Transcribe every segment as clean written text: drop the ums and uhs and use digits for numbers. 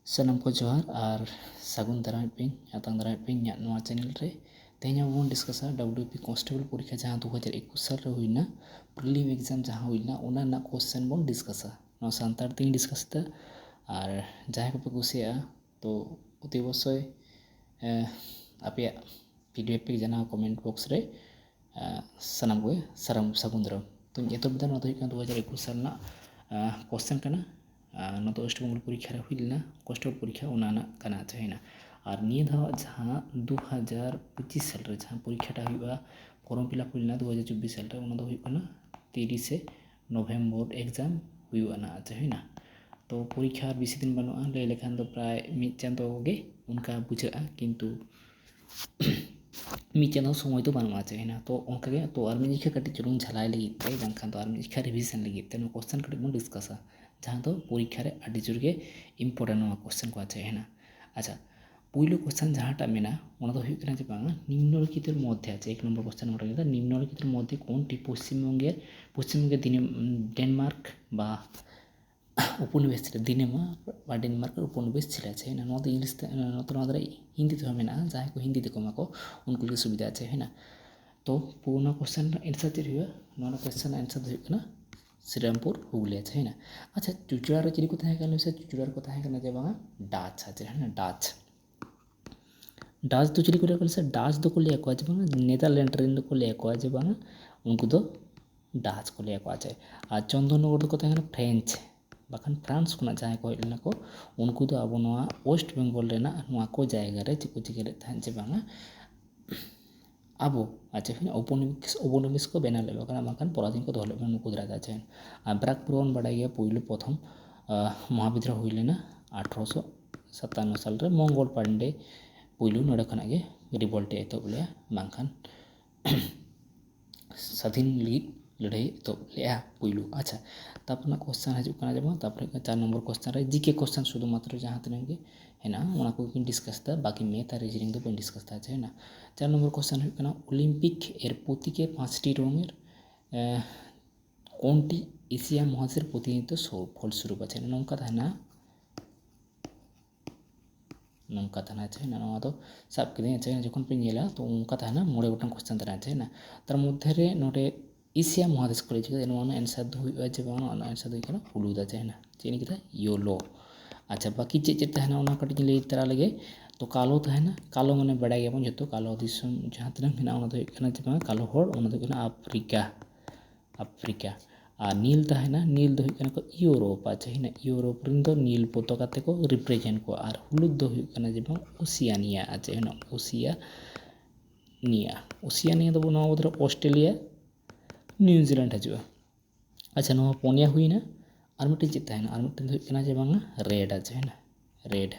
ᱥᱟᱱᱟᱢ ᱠᱚ ᱡᱚᱦᱟᱨ ᱟᱨ ᱥᱟᱹᱜᱩᱱ ᱫᱟᱨᱟᱢ ᱯᱮ ᱟᱛᱟᱝ ᱫᱟᱨᱟᱢ ᱯᱮ ᱤᱧᱟᱹᱜ ᱱᱚᱣᱟ ᱪᱮᱱᱮᱞ ᱨᱮ ᱛᱮᱦᱮᱧ ᱟᱵᱚ ᱵᱚᱱ ᱰᱤᱥᱠᱟᱥᱟ WP ᱠᱚᱱᱥᱴᱮᱵᱚᱞ ᱯᱚᱨᱤᱠᱷᱟ ᱡᱟᱦᱟᱸ 2021 ᱥᱟᱞ ᱨᱮ ᱦᱩᱭᱱᱟ ᱯরিলিম एग्जाम ᱡᱟᱦᱟᱸ ᱦᱩᱭᱱᱟ ᱚᱱᱟ ᱨᱮᱱᱟᱜ ᱠᱚᱥᱪᱮᱱ ᱵᱚᱱ ᱰᱤᱥᱠᱟᱥᱟ ᱱᱚᱣᱟ ᱥᱟᱱᱛᱟᱲ ᱛᱮᱧ ᱰᱤᱥᱠᱟᱥ ᱮᱫᱟ ᱟᱨ ᱡᱟᱦᱟᱸᱭ ᱠᱚᱯᱮ ᱠᱩᱥᱤᱭᱟᱜᱼᱟ ᱛᱚ অতি অবশ্যই ᱟᱯᱮᱭᱟᱜ ᱯᱤᱰᱤএফ ᱯᱮ ᱡᱟᱱᱟᱣ কমেন্ট বক্স ᱨᱮ ᱥᱟᱱᱟᱢ ᱠᱚᱜᱮ ᱥᱟᱹᱜᱩᱱ ᱫᱟᱨᱟᱢ ᱛᱚ ᱮᱛᱚᱦᱚᱵ ᱮᱫᱟ ᱱᱚᱣᱟ ᱫᱚ ᱦᱩᱭᱩᱜ ᱠᱟᱱᱟ 2021 ᱥᱟᱞ ᱨᱮᱱᱟᱜ क्वेश्चन करना ना तो वेस्ट बेंगल परीक्षा रे हुईलना कॉन्स्टेबल परीक्षा उनाना कना चाहिए और निये धाव जहाँ 2025 साल रे जहाँ परीक्षाटा हुआ फॉर्म फिलअप हुईलना 2024 साल रे उना दो हुईकना 30 नवेम्बर एग्जाम हुईना चाहिए तो परीक्षा बेसि दिन बनुआ लय लेखान दो प्राय मिद चांदो गे उनका बुझा किंतु मिद चांदो समय तो बनुआ चाहिए तो उनका गे तो आर मिजिखा कटी चुलुंग झलाई लगी ते बांखान तो आर मिजिखा रिविजन लगी ते नो क्वेश्चन कटी बन डिस्कसा जहाँ तो परीक्षा रे आदि जोर गे इम्पोर्टेंट नवा क्वेश्चन को आछे हेना अच्छा पहलो क्वेश्चन जहाँटा मेना ओना दो हुयुग कना जे बांगा निम्नलिखितर मध्य आछे एक नम्बर क्वेश्चन ओटा गे निम्नलिखितर मध्य कोनटी पश्चिमबंगेर डेनमार्क बा उपनिवेश छिलो दिनेमा बा डेनमार्क उपनिवेश छिलो आछे हेना नवा दो इंग्लिश ते नवा दो हिंदी ते मेना जहाँ को हिंदी देखो माको उनको लिए सुविधा आछे हेना तो पूर्ण क्वेश्चन आंसर ते हुआ नवा क्वेश्चन आंसर दो हुयुग कना श्रीरामपुर हुगली आछे हेना अच्छा चुचुड़ार चिली को तहे कना से चुचुड़ार को तहे कना जे बांगा डाच आछे हेना डाच तो चिली को रे से डाच दो को ले को जे बांगा नेदरलैंड रेन को ले को जे बांगा उनको दो डाच को ले को आछे और चंदननगर दो को तहे कना फ्रेंच बाखान फ्रांस को जहाँ को हेना को उनको दो अब नवा वेस्ट बेंगल रेना नवा को जायगा रे चिको चिकेरे तहे जे बांगा अब अच्छा फिर उपनिवेश को बेना ले बाखान पराधीन को दोहले नुकु द्रा आछे ब्राकपुर बन बाड़ा गया पहलू प्रथम महाविद्रोह हुई लेना 1857 साल रे मंगल पांडे पहलू नोड़े खना गे रिवोल्ट एतहब ले बांखान स्वाधीन लगी लड़ाई एतहब ले पहलू अच्छा तापर क्वेश्चन हजना जब तापर 4 नम्बर क्वेश्चन रे जीके क्वेश्चन शुधुमात्र जहाँ तीन गे हेना ओना को डिस्कस दा बाकी मैथ और रिजनिंग दो डिस्कस दा हेना 4 नम्बर क्वेश्चन हुई ओलम्पिक एर प्रतीके 5टी रंगेर कोनटी एशिया महादेशेर प्रतिनिधित्व फलस्वरूप आछे नौका थाना ना तो सब के जखन पे नेला तो उनका थाना मोड़े गोटां क्वेश्चन थाना ना तार मध्य रे नोडे एशिया महादेश को लेके आंसर दो हुआ जे बांगा आंसर दो कना फुलुदा ना चेन किदा योलो अच्छा बाकी चेक तहना ओना कटिज लई तरा लगे तो कालो तहना कालो माने बड़ा गया जो कालो दिसम जहाँ तीन मेना ओना दो कना जे बांगा कालो हर ओना दो कना अफ्रीका और नील तहना नील दो कना को यूरोप अच्छा हेना यूरोप रिन दो नील पताका ते को रिप्रेजेंट को और हुलुद दो कना जे बांगा ओशियानिया अच्छा हेना ओशियानिया दो नवा बदरे ऑस्ट्रेलिया न्यूजीलैंड हजुआ अच्छा नवा पोनिया हुईना और मिट्टी चेक तहना और मिट्टी दो कना जे बांगा रेड अच्छा हेना रेड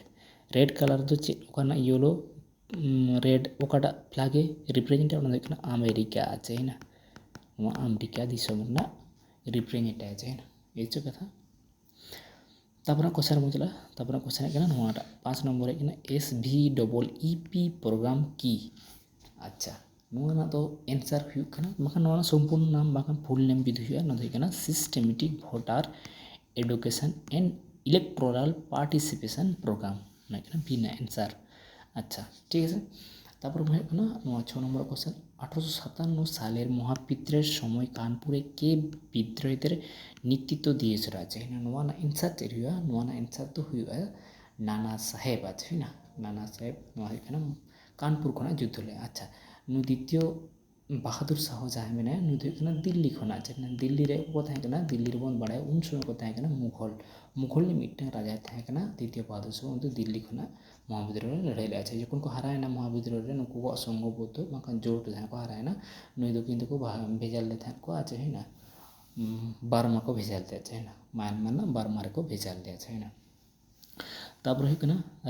कलर दो चेक ओकाना येलो रेड ओकाटा फ्लैगे रिप्रेजेंट ओना दो कना अमेरिका अच्छा हेना नवा अमेरिका दिसम ना रिप्रेजेंट अच्छा हेना एचो कथा तापर क्वेश्चन मुझला तापर क्वेश्चन है 5 नम्बर है SVEEP प्रोग्राम की अच्छा नोना तो आंसर हुई कना बाखान नोना संपूर्ण नाम बाखान फुल नेम भी हुआ ना तो कना systematic voter education and electoral participation programme ना कना बिना आंसर अच्छा ठीक है तापर हुई कना 6 नम्बर क्वेश्चन 1857 सालेर महाविद्रोहेर समय कानपुरे के विद्रोहीदेर नेतृत्व दिएछिलो आछे नोना आंसर तेर हुआ नोना आंसर तो हुआ नाना साहेब आछे ना नाना साहेब नोना हुई कना कानपुर खना युद्ध ले अच्छा नु द्वितीय बहादुर शाह जहाँ मेना नु हुई दिल्ली खना आछे दिल्ली रे को तहे कना दिल्ली रे बन बाड़ाय उन समय को तहे कना मुघल ने मिट्टन राजा तहे कना द्वितीय बहादुर शाह उन दिल्ली खना महाविद्रोह लड़ाई ले आछे जखन को हरायना महाविद्रोह रे नुकु को संगबद्ध बाखान जोट जहाँ को हरायना नुई दो किन्तु को भेजाल ले थान को आछे हेना बार्मा को भेजाल दे आछे हेना म्यांमार ना बार्मा रे को भेजाल दे आछे हेना तापर हुई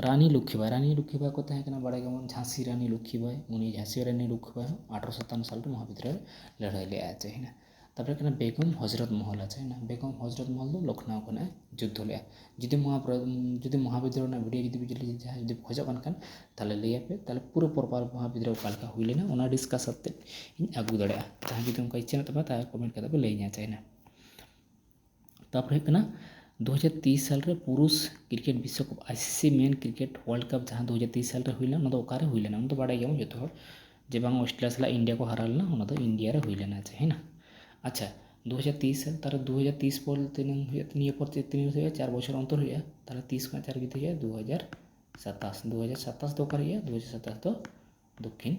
रानी लक्ष्मीबाई को तहे बड़ा गमन झांसी रानी लक्ष्मीबाई उनी झांसी रानी लक्ष्मीबाई 1857 साल महाविद्रोह लड़ाई ले आछे हेना तापर बेगम हजरत महल आछे ना बेगम हजरत महल दो लखनऊ खना युद्ध ले जुदी महाविद्रोह भिडियो जुदी जहाँ जुदी खोज ताले लैया पे ताले पूरा प्रपार महाविद्रोह कालका हुई लेना ओना डिस्कस आते आगू दाड़ा जहाँ जुदी उनका इच्छा ना तबा ता कमेंट करते लैया चाहे ना तापर हुई 2023 साल रे पुरुष क्रिकेट विश्वकप ICC main cricket world cup जहाँ 2023 साल रे हुई लेना ओकारे हुई लेना तो बाड़ा गया जो हर जे बांग ऑस्ट्रेलिया साला इंडिया को हरा लेना तो इंडिया रे हुई लेना है ना। अच्छा 2023 साल तार 2030 पर तीन निये पर तीन 4 बछर अंतर हुआ तार 30 का 4 जुदी है 2027 तो ओकारे हुआ 2027 तो दक्षिण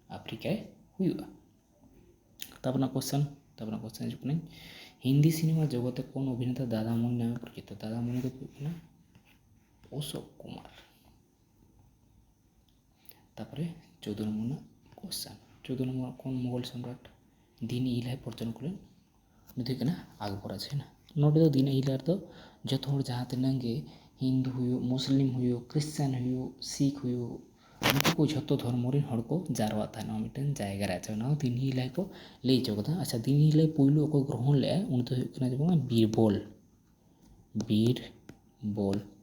आफ्रिका हुआ। तबना क्वेश्चन हिजुग हिंदी सिनेमा जगते कौन अभिनेता दादामणि नामे परिचित दादामणि तो अशोक कुमार। तापरे 14 नंबर क्वेश्चन 14 नंबर कौन मुगल सम्राट दिन इलाय प्रचलन करें निधुकना अकबर है ना। नोडे दिन इलार तो जो जहाँ तिनांग हिंदू हुई मुस्लिम हुई क्रिश्चियन हुई सिख हुई उनको को जो धर्म हर को जारवा था मिट्टन जगह दिन इलाय को लई चौकदा। अच्छा दिन इलाय पुलू को ग्रहण ले उन तो बीरबल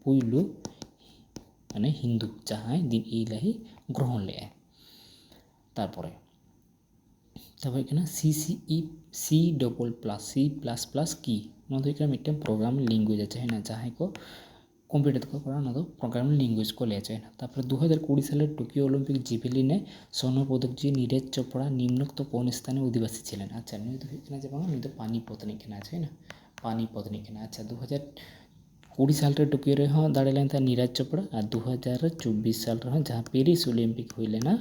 पुलू माने हिंदू जहाँ दिन इलाय ग्रहण ले तारपरे सी डबल प्लस की मिट्टन प्रोग्रामिंग लैंग्वेज है ना जहाँ को कम्पिउटर को प्रोग्रामिंग लैंग्वेज को ले जाए। तारपर 2020 साल टोकियो ओलम्पिक जिभेलिने स्वर्ण पदक जी नीरज चोपड़ा निम्नोक्त कौन स्थाने अधिवासी छिलेन। अच्छा नुई तो पानीपत निकना है ना पानीपत निकना। अच्छा 2020 साल टोकियो रे दाड़े लेन नीरज चोपड़ा और 2024 साल जहाँ पेरिस ओलम्पिक हुई लेना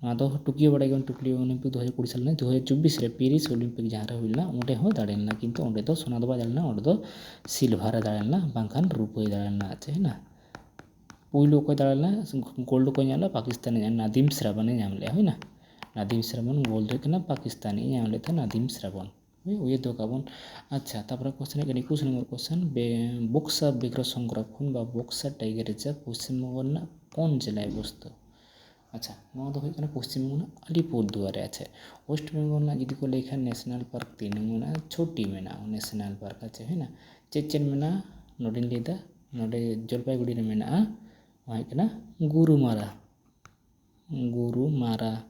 टोकियो बड़ा टोकियो ओलम्पिक 2020 साल 2024 रे पेरिस ओलम्पिक जहाँ रे हुईना उंडे हो दाड़ेना किंतु उंडे तो सोना दो दाड़ेना उंडे तो सिल्भार दाड़ेना बांखान रूपये दाड़ेना है ना। पुलू को दाड़ेना गोल्ड को नाम पाकिस्तान नादिम श्रावण नाम ले है ना नादिम श्रावण गोल्ड करना पाकिस्तानी नाम लेते नादिम श्रावण उये दो काबन। अच्छा तापर क्वेश्चन 21 नंबर क्वेश्चन बक्सा व्याघ्र संरक्षण बा बक्सा टाइगर रिजर्व पश्चिम बंगाल कौन जिलाय अवस्थित। अच्छा पश्चिम बंगाल अलीपुरदुआरे अच्छे वेस्ट बेंगल जुदी को लेखा नेशनल पार्क 3 मेना छोटी मेना नेशनल पार्क अच्छे है ना चेद मेना नोडे लेदा नोडे जलपाईगुड़ी मेना गुरुमारा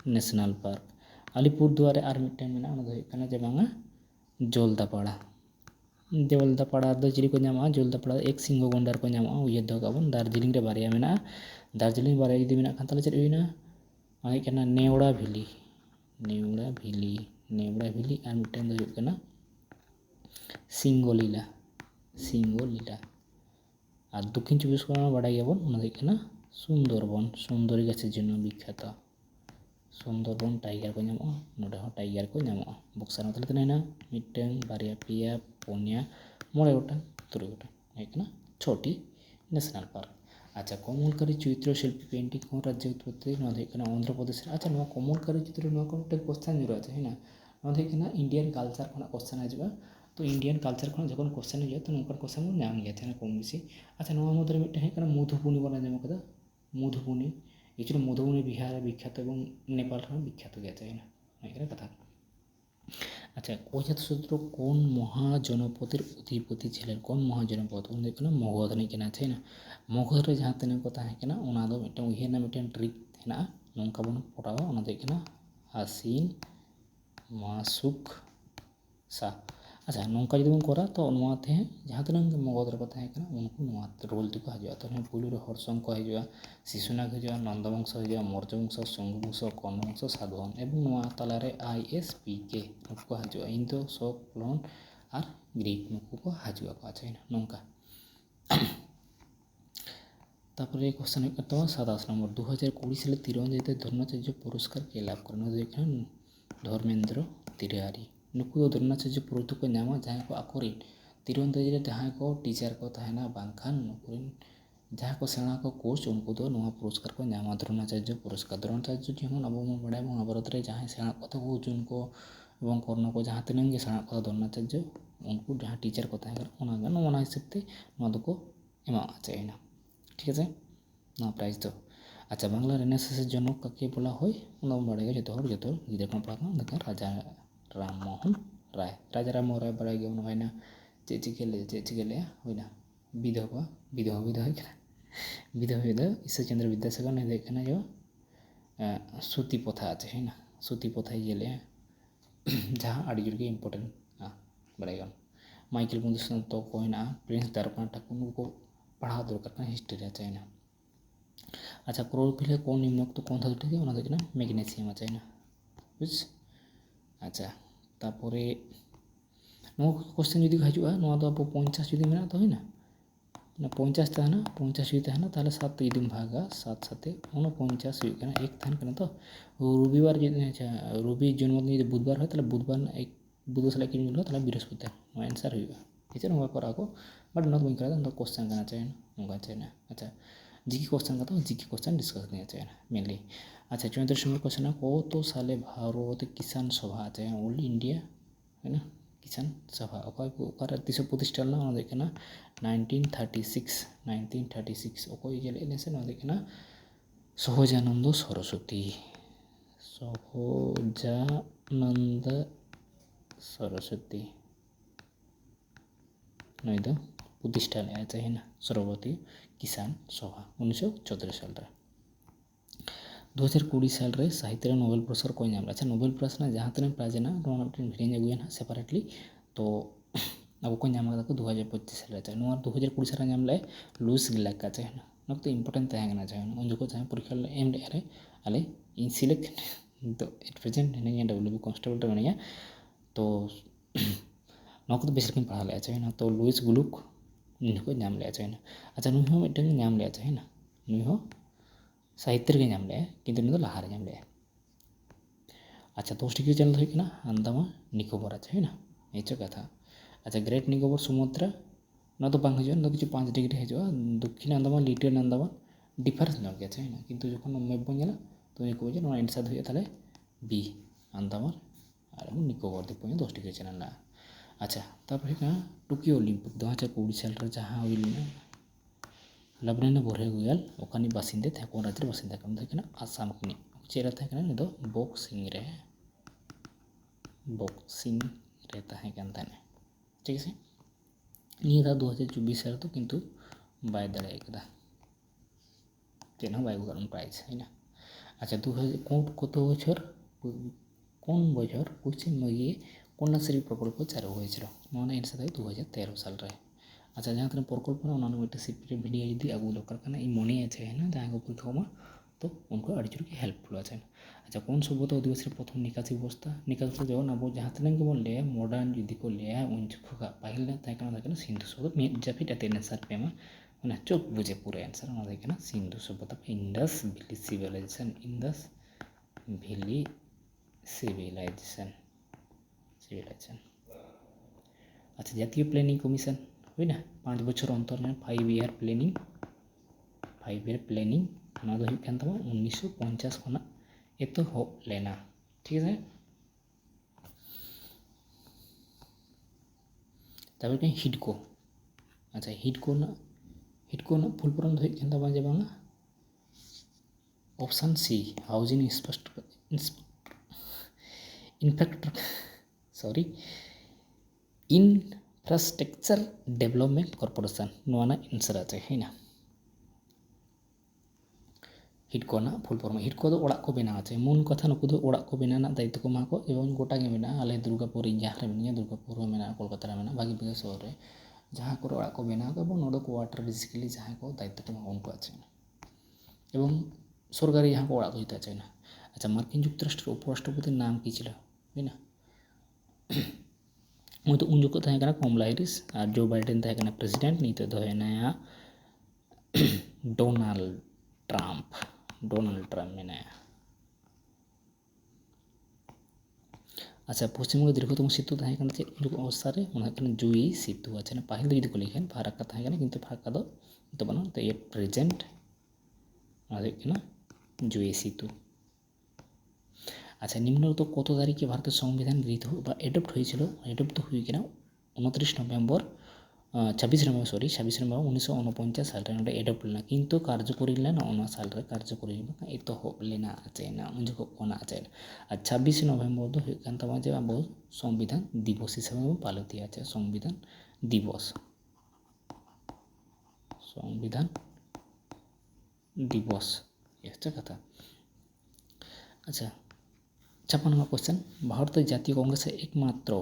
नेशनल पार्क अलीपुरदुआरे और मिट्टन मेना जे बांगा जलदापाड़ा दो चिली को नामा जलदापाड़ा एक सिंह गंडार को नामा उयेर दो काबन दार्जिलिंग रे बारिया मेना दार्जिलिंग बारिया जुदी मेना खान ताले चेद हुईना नेवड़ा भैली और मिट्टन दो सिंगोलीला और दक्षिण 24 परगना बाड़ा गयाबन सुंदरबन सुंदरी गाछेर जन्य विख्यात सुंदरबन टाइगर को नामा नोडे टाइगर को नामा बक्सा मतलब तनाइना मिट्टन बारिया पिया पुनिया मोड़े गोटा तुरुई गोटा छोटी नेशनल पार्क। अच्छा कमलकारी चरित्र शिल्पी पेंटिंग कौन राज्य उत्पत्ति आंध्र प्रदेश। अच्छा कमलकारी चित्र को क्वेश्चन जुड़ा है ना इंडियन कलचार को क्वेश्चन हजूँ तो इंडियन कलचार को जो क्वेश्चन हजूँ तो नौका क्वेश्चन बन नाम गया कम बेसि। अच्छा मध्य मिट्टन मधुबनी बन आजम कदा मधुबनी एक्चुअली मधुबनी बिहार विख्यात और नेपाल विख्यात गया ना कथा। अच्छा अजातशत्रु कौन महाजनपदर अधिपति छिलेन कौन महाजनपद मगध निकना है ना मगध रे जहाँ तीन को तहकना मिट्टन उयहरना मिट्टन ट्रिक है नौका बन पटावा आसीन मासुक सा। अच्छा नौका जो बन करा तो जहाँ तीन मगध रे को तहकना उनको रोल तक हजूँ तो पुलू हर्षंक हजूँ शिशुनाग हजूँ नंदवंश हजूँ मौर्य वंश शंभुवंश कर्णवंश साधुवंश और तलारे ISPK नुकू हजूँ इंदो शोक लोन और ग्रीक नुकू को हजूँ अच्छा नौका। तारपरे क्वेश्चन 27 नम्बर 2020 साल तीरंदाजी द्रोणाचार्य पुरस्कार के लाभ करें धर्मेंद्र तिवारी नुकू द्रोणाचार्य पुरस्कार को नामा जहाँ को आकोरिन तीरंदाजी जहाँ को टीचर को तहना बांखान नुकुरिन जहाँ को सेना को कोच उनको तो पुरस्कार को नामा द्रोणाचार्य द्रोणाचार्य जेमन अब बड़ा महाभारत रे जहाँ सेना को अर्जुन को और कर्ण को जहाँ तीन सेना को द्रोणाचार्य उनको जहाँ टीचर को तहना हिसाब से को एमा चाहिए ठीक है प्राइज तो। अच्छा बांग्ला रेनेसांस जनक काके बोला है बड़ा जो गिद्रा को पढ़ा राजा राममोहन राय बड़ा गया चे चिके होना विधवा ईश्वर चंद्र विद्यासागर ने जो सूती प्रथा अच्छे है ना सूती प्रथा ये जहाँ जोर इम्पोर्टेंट बड़ा माइकल मधुसूदन तो को हेना प्रिंस द्वारकानाथ ठाकुर उनको पढ़ाव दरकार कना हिस्ट्री रे चाइना। अच्छा क्लोरोफिल कौन निम्नोक्त कौन धातु थे ओना दो मैग्नेशियम चाइना बुझ। अच्छा तारपरे क्वेश्चन जुदी हजुआ अब 50 जुदी मेना तो है 50 तहना 50 जुदी तहना ताहले 7 जुदी भागा 7 साथे 49 हुई कना एक तहन कना तो रविवार जुदी अच्छा रवि जन्मदिन जुदी बुधवार है ताहले बुधवार एक बुध साले कि मिलो ताहले बृहस्पति नो आंसर हुई ठीक है नोवा करा को बट नॉट गोइंग करा तो क्वेश्चन कना चाहिए नोगा चाहिए। अच्छा जीके क्वेश्चन का तो जीके क्वेश्चन डिस्कस करना चाहिए मेनली। अच्छा 34 नंबर क्वेश्चन है कत साले भारत किसान सभा चाहिए ऑल इंडिया है ना किसान सभा अगर तीस प्रतिष्ठा 1936 अकोय जेले से सहजानंद सरस्वती नई दो प्रतिष्ठा लिया चाहिए ना सरस्वती किसान सभा 1934 साल रे। 2020 साल रे साहित्य नोबेल पुरस्कार को नाम। अच्छा नोबेल पुरस्कार जहाँ तक प्राइज ना भिड़े अगुना सेपारेटली तो अब को नाम 2025 साल 2020 साल नाम ले लुइस ग्लैक का चाहिए ना तो इम्पोर्टेंट तहना चाहिए उन जो परीक्षा एम रे आले इन सिलेक्ट तो एट प्रेजेंट नहीं डब्ल्यू कॉन्स्टेबल मिनिया तो तो बेस पढ़ा ले चाहिए ना तो लुइस ग्लुक को नाम ले चाहिए। अच्छा नुई मिट्टन नाम ले चाहिए ना नुई साहित्य रे नाम ले किंतु नुई लहारे नाम ले। अच्छा 10 डिग्री चैनल होना आंदामान निकोबर चाहिए ना ये कथा। अच्छा ग्रेट निकोबर समुद्र ना तो बांग हजुआ किछु 5 डिग्री हजुआ दक्षिण आंदामान लिटिल आंदामान डिफारेंस ना गया चाहिए ना किंतु जो मैप बन जाला तो को बजे आंसर हुई ताले बी आंदामान और निकोबर द्वीप 10 डिग्री चैनल ना। अच्छा तारपर टोकियो ओलम्पिक 2020 साल जहाँ हुईना लबनेन बोरगोहाल ओकानी बासिंदे थे कौन राज्य बासिंदा कम थे आसाम की चेहरा थे तो बक्सिंग रहता है ठीक है नहीं था 2024 साल तो किंतु बाय दाड़े चेन बाय प्राइज है ना। अच्छा 2000 कत बचर कौन बचर पश्चिम बंगे कन्याश्री प्रकल्प चालू होएছিল आंसर 2013 साल रे। अच्छा जहाँ तक प्रकल्प मिट्टे सीपी भिडियो जुदी आगू दरकार इन मने अच्छे है ना जहाँ को परीक्षा तो उनको अड़ी जोर के हेल्पफुल अच्छे। अच्छा कौन सभ्यता आदिवासी प्रथम निकासी व्यवस्था जब अब जहाँ तक बन लिया मॉडर्न जुदी को लिया उन जुगा पाहिल सिंधु सभ्यता मिड जाफिट आंसर पेमा चोक बुझे पूरा आंसर सिंधु सभ्यता इंडस वैली सिविलाइजेशन अच्छा जातीय प्लानिंग कमिशन हुई ना 5 बछर अंतर में 5 ईयर प्लानिंग 1950 खना एतहब लेना ठीक है। तब हिडको अच्छा हिडको फुल फॉर्म जो बांगा option C housing infrastructure development corporation नोना आंसर है ना। हिडको फुल फॉर्म हिडको ओड़ा को बनाव चाहिए मूल कथा नुकु ओड़ा को बनाना दायित्व को मा को एवं गोटा गे मेना आले दुर्गापुर जहाँ में दुर्गापुर में कोलकाता में भागी भागी शहर में जहाँ को ओड़ा को बनाव और नोड क्वार्टर बेसिकली जहाँ को दायित्व को मा उनको अच्छे एवं सरकारी यहाँ को ओड़ा को हिता चाहिए। अच्छा मार्किन जुक्तराष्ट्र उपराष्ट्रपति नाम की है ना तो उन जो कमला हैरिस और जो बाइडेन प्रेसिडेंट नीत तो है डोनाल्ड ट्रम्प मेनाया। अच्छा पश्चिम बंग दीर्घतम सेतु चेक अवस्था जुई सेतु अच्छा पाहिल जुदी को लिखें फाराक्का किंतु फाराक्का तो बना तो ये प्रेजेंट जुई सेतु। अच्छा निम्नलिखित कत तारीखे भारत संविधान गृहीत एडप्ट तो हुई 29 नवेम्बर 26 नवेम्बर 1949 साल एडप्ट लेना किंतु कार्यकरी लेना साल कार्यकरी एतहब लेना चाहिए उन जो चाहिए। और 26 नवेम्बर जो अब संविधान दिवस हिसाब से पालित है संविधान दिवस ये कथा। अच्छा 56 नंबर क्वेश्चन भारत जातीय कांग्रेस एकमात्र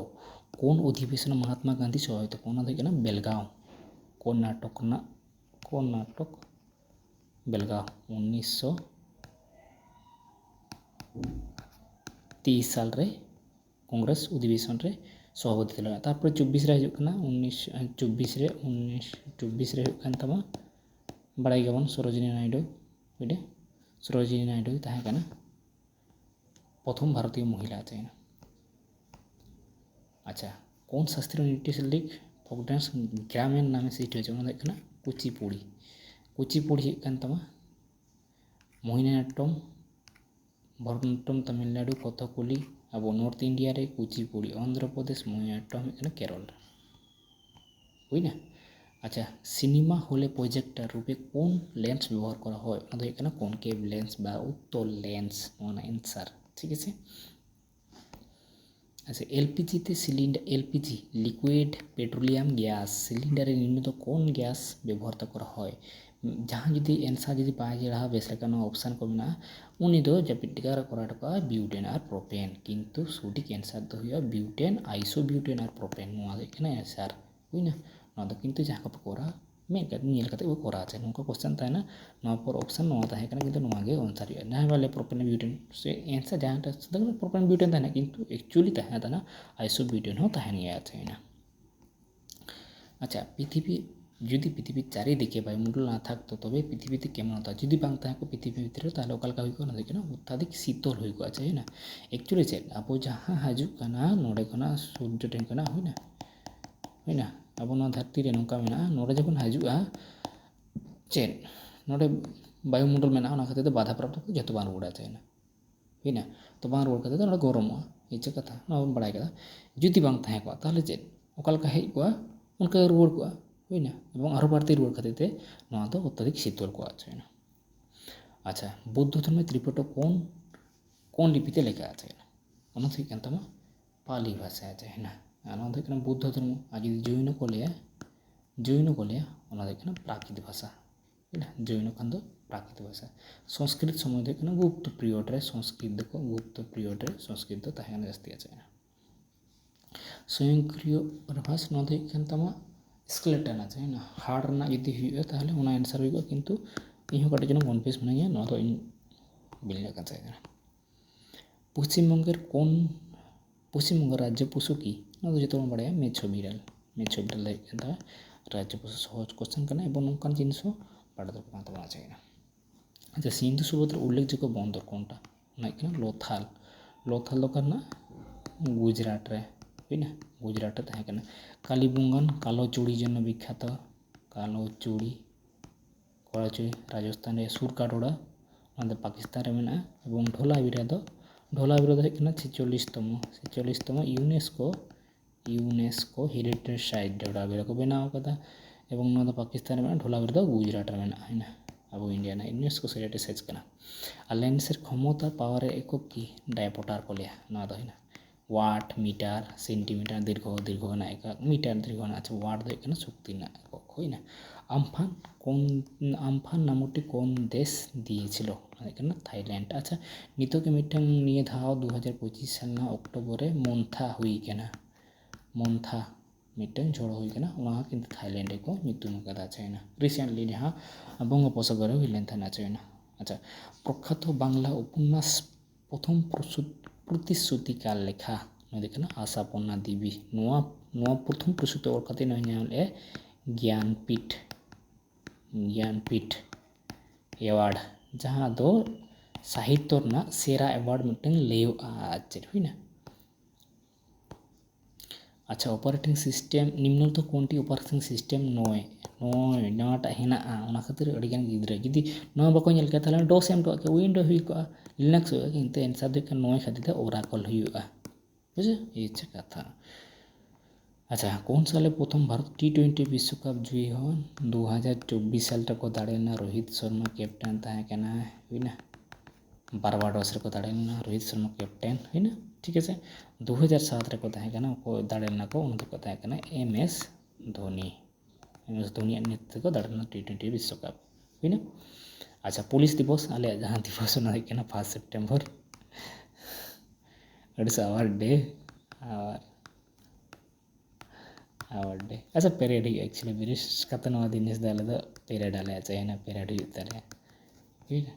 कौन अधिवेशन महात्मा गांधी सभापति को बेलगांव कर्नाटक बेलगांव 1930 साल रे कांग्रेस अधिवेशन रे सभापति थे तारपर 24 रे हजू 1924 रे बड़ाई गबन सरोजिनी नायडू तहकना प्रथम भारतीय महिला चाहिए। अच्छा कौन शास्त्रीय नृत्य शैली फोक डांस ग्रामीण नाम से होना कुचिपुड़ी मोहिनीअट्टम भरतनाट्यम तमिलनाडु कथकली अब नॉर्थ इंडिया रे कुचिपुड़ी आंध्र प्रदेश मोहिनीअट्टम केरल हुई ना। अच्छा सिनेमा हॉले प्रोजेक्टर रूपे कौन लेंस व्यवहार करा হয় कॉनकेव लेंस बा उत्तल लेंस आंसर ठीक है। अच्छा एलपीजी ते cylinder LPG liquid petroleum gas cylinder निर्मित कौन गैस व्यवहार करा হয় जहाँ जुदी आंसर जुदी पाए जड़ा बेस ऑप्शन को मेना उनी दो जपिटिकार करा ब्यूटेन और प्रोपेन किंतु सठिक आंसर दो हुआ ब्यूटेन आइसोब्यूटेन और प्रोपेन आंसर हुई ना किंतु जहाँ को करा मेल को करा नौका क्वेश्चन तहना पर ऑप्शन किंतु आंसर ना वाले प्रोपेन ब्यूटेन से आंसर जहाँ प्रोपेन ब्यूटेन तहना किंतु एक्चुअली तहना आइसोब्यूटेन हो तहना। अच्छा पृथ्वी जुदी पृथ्वी चारिदिके वायुमंडल ना थकतो तब पृथ्वीते केमन होता जुदी बांग तहको पृथ्वी भितर ताहले ओकालका हुई कोना अत्याधिक शीतल हुई को चाहिए ना एक्चुअली चेक अब जहाँ हजुकना नोडे खना सूर्य ठेन खना हुई ना अब ना धरती रे नौका मेना नोडे जखन हजुआ चेक नोडे वायुमंडल मेना ना खातिर बाधा प्राप्त जतो बांग रुड़ा चाहिए ना हुई ना तो बांग रुड़ खातिर नोडे गरम ये कथा ना बड़ा कदा जुदी बांग तहे को ताहले चेक ओकालका हेज को उनका रुड़ को हुई ना और बाड़ती रुड़ खातिर अत्याधिक शीतल को चाहिए। अच्छा बौद्ध धर्म त्रिपिटक कौन लिपिते लेखा चाहिए पाली भाषा चाहिए ना बौद्ध धर्म आज जैन को लिया प्राकृत भाषा है ना जैन खान प्राकृत भाषा संस्कृत समय गुप्त पीरियड रे संस्कृत को गुप्त पीरियड रे संस्कृत तहन जास्ती चाहिए। स्वयंक्रिय प्रभास स्केलेटन चाहिए ना हाड़ ना जुदी ताहले आंसर हुई किंतु इन कटे कन्फ्यूज मिना बिल्कुल चाहिए। पश्चिम राज्य पशु की जो बड़ा मेछो बिड़ाल राज्य पशु सहज क्वेश्चन नौकान जिनिस बाड़ा दरकार चाहिए। अच्छा सिंधु सभ्यतार उल्लेखযোग्य बंदर कोनटा लोथाल गुजरात रे हुई ना गुजरात तहकना कालीबंगन कालो चूड़ी जन विख्यात कालो चूड़ी राजस्थान रे सुरकाडोड़ा पाकिस्तान रे मेना एवं ढोलावीरा 46तम यूनेस्को हेरिटेज साइट ढोलावीरा को बनाव कदा एवं पाकिस्तान में ढोलावीरा गुजरात रे मेना है ना अब इंडिया ना यूनेस्को हेरिटेज साइट कना और लेंसर क्षमता पावर एकक की डायपोटार को लिया ना है ना वाट मीटार सेंटीमीटर दीर्घ एक मीटार दीर्घ अच्छा वाट दो शक्ति हुई ना आम्फान नामटी कौन देश दिए थाईलैंड। अच्छा नितो के मिटन निये धाव 2025 साल अक्टोबर मोन्था हुई मोन्था मिटन झड़ हुई किंतु थाईलैंड को नितुम कदा चाइना रिसेंटली जहाँ बंगोपसागर हुई था चाइना। अच्छा प्रख्यात बांगला उपन्यास प्रथम प्रतिश्रुतिकाल लेखा देखना आशापन्ना देवी प्रथम प्रस्तुत करते ज्ञानपीठ एवार्ड जहाँ दो साहित्य सेरा एवार्ड मिटन ले हुई ना। अच्छा ऑपरेटिंग सिस्टम निम्नलिखित कोनटी ऑपरेटिंग सिस्टम नय नवाटा हेना खातिर अड़ीगान गिद्रा जुदी नवा बाको नेल के ताले डोस एम टो विंडो हुई को लिनक्स हुआ किंतु आंसर दो नय खातिर ओराकल हुआ बुझे ये कथा। अच्छा कौन साले प्रथम भारत T20 विश्व कप जुई हन 2024 साल को दाड़ेना रोहित शर्मा कैप्टन तहकना हुई ना बारबाडोस रे को दाड़ेना रोहित शर्मा कैप्टन हुई ना ठीक है 2007 रे को तहकना को दाड़ेना को MS धोनी नेतृत्व को दाड़ेना T20 विश्व कप हुई ना। अच्छा पुलिस दिवस आले जहाँ दिवस 1 सेप्टेम्बर आवर डे और आवर डे अच्छा पेरेड ही एक्चुअली बिरेस कते नवा दिनेश दाले द पेरेड आले चाहिए पेरेड हुई तारे ठीक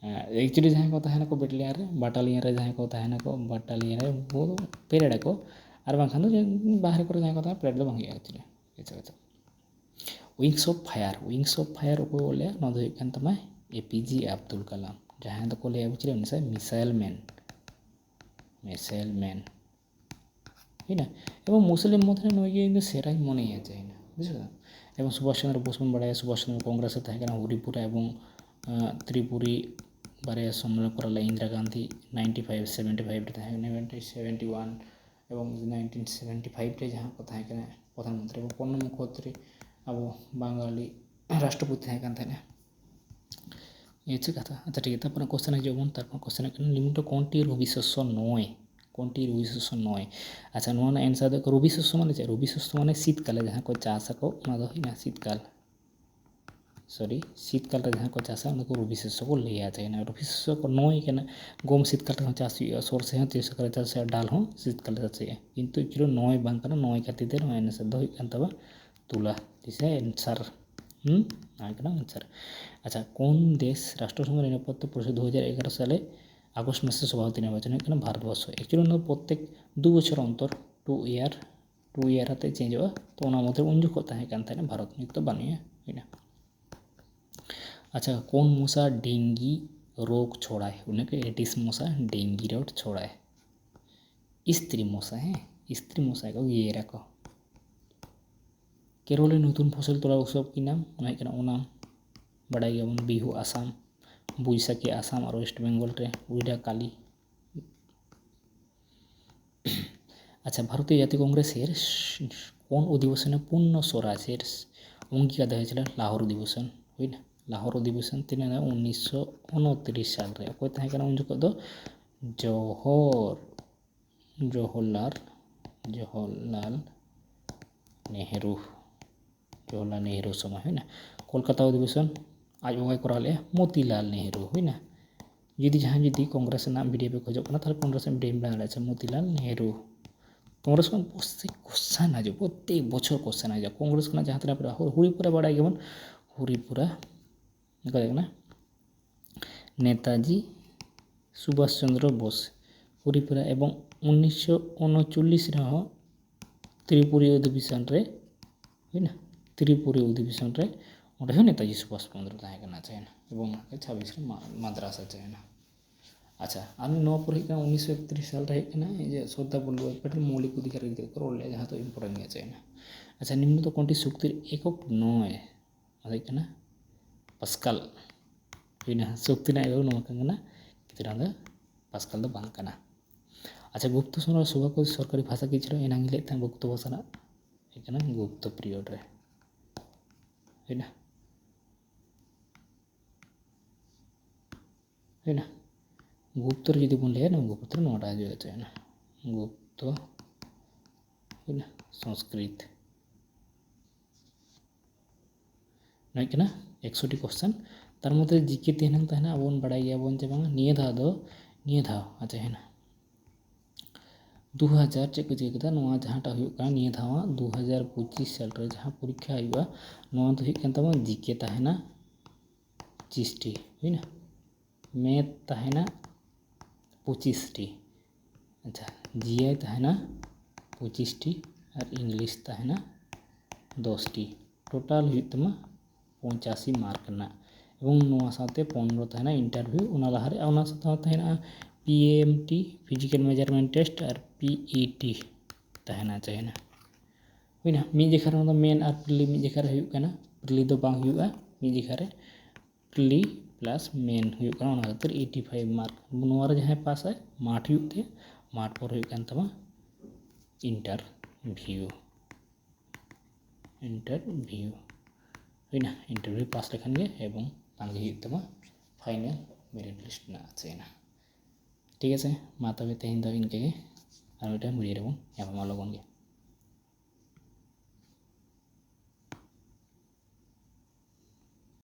है एक्चुअली जहाँ को तहना को बटालियन रे जहाँ को तहना को बटालियन रे वो पेरेड को और बांखान दो बाहर को जहाँ को तहना पेरेड दो बांगी एक्चुअली अच्छा विंग्स ऑफ फायर को बोले ना दो एक तमा एपीजे अब्दुल कलाम जहाँ को ले बुझले उनसे मिसाइल मैन है एवं मुस्लिम मध्य नई सेरा मन चाहिए बुझे एवं सुभाष चंद्र बोस बन बड़ा सुभाष चंद्र कांग्रेस हरिपुरा और त्रिपुरी बारे सम्मेलन कर इंदिरा गांधी 95 75 1971 और 1975 जहाँ को प्रधानमंत्री और प्रणब मुखर्जी अब बांगाली राष्ट्रपति ये कथा अच्छा ठीक है तापर क्वेश्चन हजबन तापर क्वेश्चन लिमिट कोनटी रवि शस्य नय अच्छा ना एंसार दो रवि शस्य माने रवि शस्य माने शीतकाले जहाँ को चाष को शीतकाल सॉरी शीतकाल जहाँ को चाषा को रवि शस्य को लिया चाहिए रवि शस्य को नय गम शीतकाल चाष सरसे तीसकाल चाष डाल शीतकाल चाष किंतु एक्चुअली नय नय खातिर एंसार दो तब तुला दिस एंसार आंसर अच्छा कौन देश राष्ट्रसंघ निरापत्ता परिषद 2011 साले আগস্ট মাসে সভাপতি নির্বাচন হয় ভারতবর্ষ एक्चुअली प्रत्येक 2 বছর अंतर 2 ईयर आते चेंज हुआ तो मध्य उन जो भारत नित तो बानी है अच्छा कौन मशा डेंगू रोग छोड़ाए उन्हें एडिस मशा डेंगू रोग छोड़ाए स्त्री मशा को ये रखो केरल नतून फसल तोला उत्सव की नाम बड़ा गया बिहू आसाम बैसाखी आसाम और वेस्ट बेंगल रे उड़ीदा काली अच्छा भारतीय जातीय कांग्रेसের কোন অধিবেশনে পূর্ণ স্বরাজের অঙ্গীকার দেওয়া হয়েছিল লাহোর অধিবেশন হই না লাহোর অধিবেশন 1929 সাল রে অকয় তাহে কানা উন জকো দো জওহরলাল नेहरू समय है ना कोलकाता अधिवेशन आज बंगाई करा ले मोतीलाल नेहरू है ना जुदी जहाँ जुदी कांग्रेस मीडिया पे खोजना ताहले कांग्रेस मीडिया में दाड़ा मोतीलाल नेहरू कांग्रेस क्वेश्चन आज प्रत्येक बचर क्वेश्चन आज कांग्रेस जहाँ तना हरिपुरा बड़ा गया हरिपुरा ना नेताजी सुभाष चंद्र बोस हरिपुरा एवं 1939 त्रिपुरी अधिवेशन रे है ना त्रिपुरी अधिवेशन रे और नेताजी सुभाष चंद्र चाहिए और 26 मद्रास चाहिए अच्छा और नौपर 1931 साल रे सरदार वल्लभ पटेल मौलिक अधिकार रोल जहाँ तो इम्पोर्टेंट गया चाहिए अच्छा निम्न तो कौन शक्तिर एकक नय पास्कल हुईना शक्ति एकक नौकना कि पास्कल दो बांग अच्छा गुप्त समय सभा को सरकारी भाषा की एनांग लेते गुप्त भाषा गुप्त पीरियड रे है ना गुप्त जुदी बन लिया ना गुप्त नोटा जो है ना गुप्त है ना संस्कृत ना 100 क्वेश्चन तार मध्य जिके तेहन तहना अब बड़ा गया बन चे निये धाव अच्छा है ना 2000 चेक चिका जहाँटा निये धाव 2025 साल रे जहाँ परीक्षा हुआ तो जिके तहना 25 है ना मैथ तहना 25 अच्छा जीआई तहना 25 और इंग्लिश तहना 10 टोटाल तमा 85 मार्क और साथे 15 तहना इंटरव्यू लहारे पीएमटी फिजिकल मेजरमेंट टेस्ट और पीईटी तहना चाहिए हुईना मिद जेखा मेन और प्रिली मिद जेखा प्रिली दो बांग मिद जेखा प्रिली प्लस मेन खातिर 85 मार्क जहाँ पास है माठ माठ पर इंटरव्यू हुईना इंटरव्यू पास लेखान एवं पांगे फाइनल मेरिट लिस्ट ना ठीक है मा तबे तेहन दो इनके और मिडिया रे बन लगन